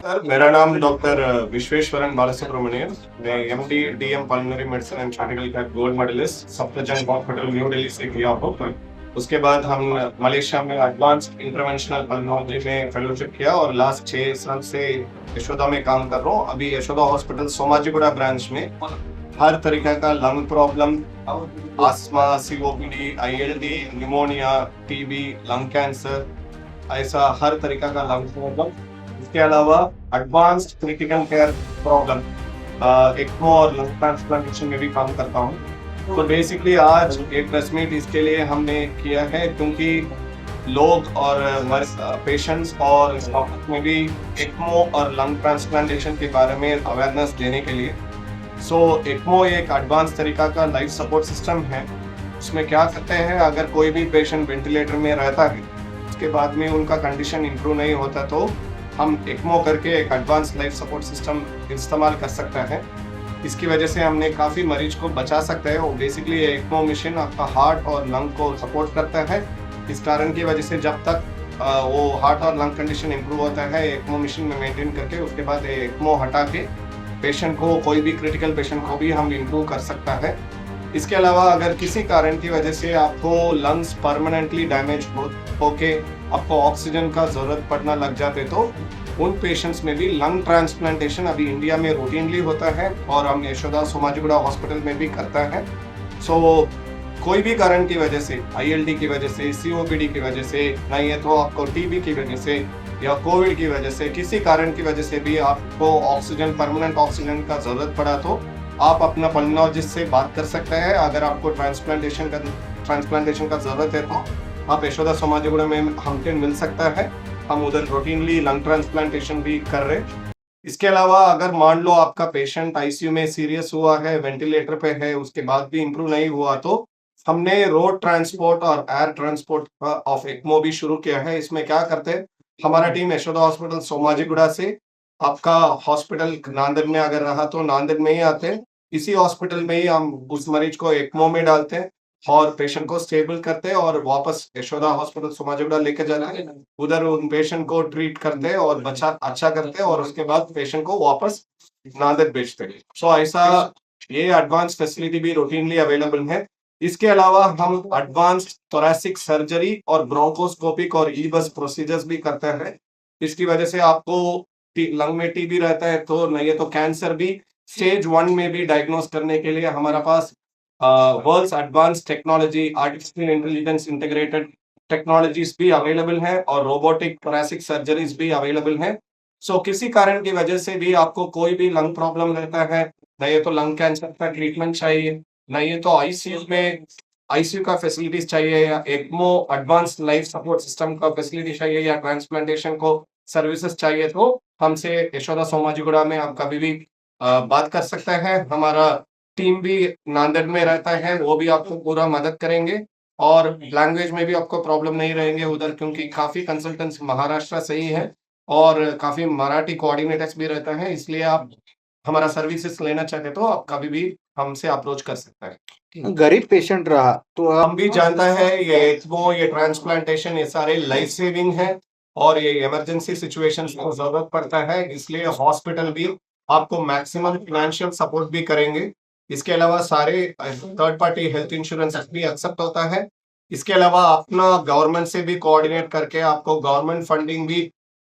Sir, मेरा नाम doctor Vishweshwaran Balasubramanian. मैं MD DM pulmonary medicine and critical care gold medalist Safdarjung hospital New Delhi से किया हूँ। उसके बाद हम मलेशिया में एडवांस इंटरवेंशनल पल्मोनरी में फेलोशिप किया और लास्ट 6 साल से यशोदा में काम कर रहा हूँ। अभी यशोदा हॉस्पिटल सोमाजिगुड़ा ब्रांच में हर तरीके का lung problem, asthma, COPD, ILD, pneumonia, TB, lung cancer, ऐसा हर तरीका का लंग प्रॉब्लम। इसके अलावा advanced critical care problem, ECMO और लंग ट्रांसप्लांटेशन में भी काम करता हूँ। तो बेसिकली आज एक प्रेस मीट इसके लिए हमने किया है क्योंकि लोग और पेशेंट्स और स्टाफ में भी एक्मो और लंग ट्रांसप्लांटेशन के बारे में अवेयरनेस देने के लिए। एक्मो एक एडवांस तरीका का लाइफ सपोर्ट सिस्टम है। उसमें क्या करते हैं, अगर कोई भी पेशेंट वेंटिलेटर में रहता है, उसके बाद में उनका कंडीशन इंप्रूव नहीं होता, तो हम एक्मो करके एक एडवांस लाइफ सपोर्ट सिस्टम इस्तेमाल कर सकते हैं। इसकी वजह से हमने काफ़ी मरीज को बचा सकते हैं। वो बेसिकली एक्मो मशीन आपका हार्ट और लंग को सपोर्ट करता है। इस कारण की वजह से जब तक वो हार्ट और लंग कंडीशन इंप्रूव होता है, एक्मो मशीन में मेंटेन करके उसके बाद एक्मो हटा के पेशेंट को, कोई भी क्रिटिकल पेशेंट को भी हम इंप्रूव कर सकता है। इसके अलावा अगर किसी कारण की वजह से आपको लंग्स परमानेंटली डैमेज होके आपको ऑक्सीजन का जरूरत पड़ना लग जाते, तो उन पेशेंट्स में भी लंग ट्रांसप्लांटेशन अभी इंडिया में रूटीनली होता है और हम यशोदा सोमाजिगुड़ा हॉस्पिटल में भी करता है। कोई भी कारण की वजह से, आईएलडी की वजह से, सीओपीडी की वजह से, नहीं है तो आपको टीबी की वजह से या कोविड की वजह से, किसी कारण की वजह से भी आपको ऑक्सीजन, परमानेंट ऑक्सीजन का जरूरत पड़ा, तो आप अपना पल्मोनोलॉजिस्ट से बात कर सकते हैं। अगर आपको ट्रांसप्लांटेशन का जरूरत है तो आप यशोदा सोमाजिगुड़ा में हमसे मिल सकता है। हम उधर रूटीनली लंग ट्रांसप्लांटेशन भी कर रहे हैं। इसके अलावा अगर मान लो आपका पेशेंट आईसीयू में सीरियस हुआ है, वेंटिलेटर पे है, उसके बाद भी इंप्रूव नहीं हुआ, तो हमने रोड ट्रांसपोर्ट और एयर ट्रांसपोर्ट ऑफ एक्मो भी शुरू किया है। इसमें क्या करते हैं, हमारा टीम यशोदा हॉस्पिटल सोमाजिगुड़ा से आपका हॉस्पिटल नांदेड़ में अगर रहा तो नांदेड़ में ही आते हैं। इसी हॉस्पिटल में ही हम उस मरीज को एक्मो में डालते हैं और पेशेंट को स्टेबल करते हैं और वापस यशोदा हॉस्पिटल सोमाजिगुड़ा लेके जाते हैं। उधर उन पेशेंट को ट्रीट करते हैं और अच्छा करते हैं और उसके बाद पेशेंट को वापस नांदेड़ भेजते हैं। ऐसा ये एडवांस फैसिलिटी भी रूटीनली अवेलेबल है। इसके अलावा हम एडवांस थोरैसिक सर्जरी और ब्रोंकोस्कोपिक और ईबस प्रोसीजर्स भी करते हैं। इसकी वजह से आपको लंग में टीबी रहता है तो नहीं है तो कैंसर भी स्टेज 1 में भी डायग्नोस करने के लिए हमारा पास world's advance technology, artificial intelligence integrated technologies भी अवेलेबल है और रोबोटिक थोरैसिक सर्जरीज भी अवेलेबल है। किसी कारण की वजह से भी आपको कोई भी लंग प्रॉब्लम रहता है, नहीं तो लंग कैंसर का ट्रीटमेंट चाहिए, नहीं तो आईसीयू का फैसिलिटीज चाहिए, या ECMO advance life support system का फैसिलिटी चाहिए, या ट्रांसप्लांटेशन को सर्विसेज चाहिए, तो हमसे यशोदा सोमाजिगुड़ा में आप कभी भी बात कर सकते हैं। हमारा टीम भी नांदेड़ में रहता है, वो भी आपको पूरा मदद करेंगे और लैंग्वेज में भी आपको प्रॉब्लम नहीं रहेंगे उधर, क्योंकि काफी कंसल्टेंट्स महाराष्ट्र से ही है और काफी मराठी कोऑर्डिनेटर्स भी रहता है। इसलिए आप हमारा सर्विसेज लेना चाहते तो आप कभी भी हमसे अप्रोच कर सकते हैं। गरीब पेशेंट रहा तो हम भी जानता है ये एक्मो, ये ट्रांसप्लांटेशन, ये सारे लाइफ सेविंग है और ये इमरजेंसी सिचुएशंस में जरूरत पड़ता है, इसलिए हॉस्पिटल भी आपको मैक्सिमम फाइनेंशियल सपोर्ट भी करेंगे। इसके अलावा सारे थर्ड पार्टी हेल्थ इंश्योरेंस भी एक्सेप्ट होता है। इसके अलावा अपना गवर्नमेंट से भी कोऑर्डिनेट करके आपको गवर्नमेंट फंडिंग भी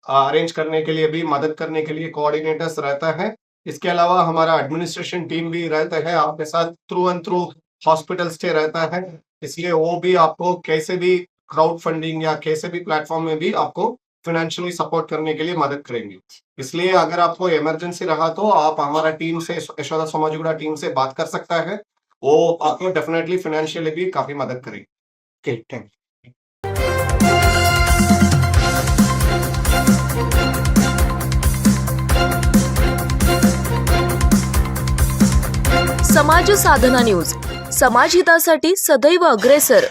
अरेंज करने के लिए भी, मदद करने के लिए कोऑर्डिनेटर्स रहता है। इसके अलावा हमारा एडमिनिस्ट्रेशन टीम भी रहता है आपके साथ, through and through hospital stay रहता है, इसलिए वो भी आपको कैसे भी क्राउड फंडिंग या कैसे भी प्लेटफॉर्म में भी आपको फाइनेंशियली सपोर्ट करने के लिए मदद करेंगे। इसलिए अगर आपको इमरजेंसी रहा तो आप हमारा टीम से, यशोदा सोमाजिगुड़ा टीम से बात कर सकता है, वो आपको डेफिनेटली फाइनेंशियली भी काफी मदद करेगी। थैंक समाज साधना न्यूज, समाजहितासाठी सदैव अग्रेसर।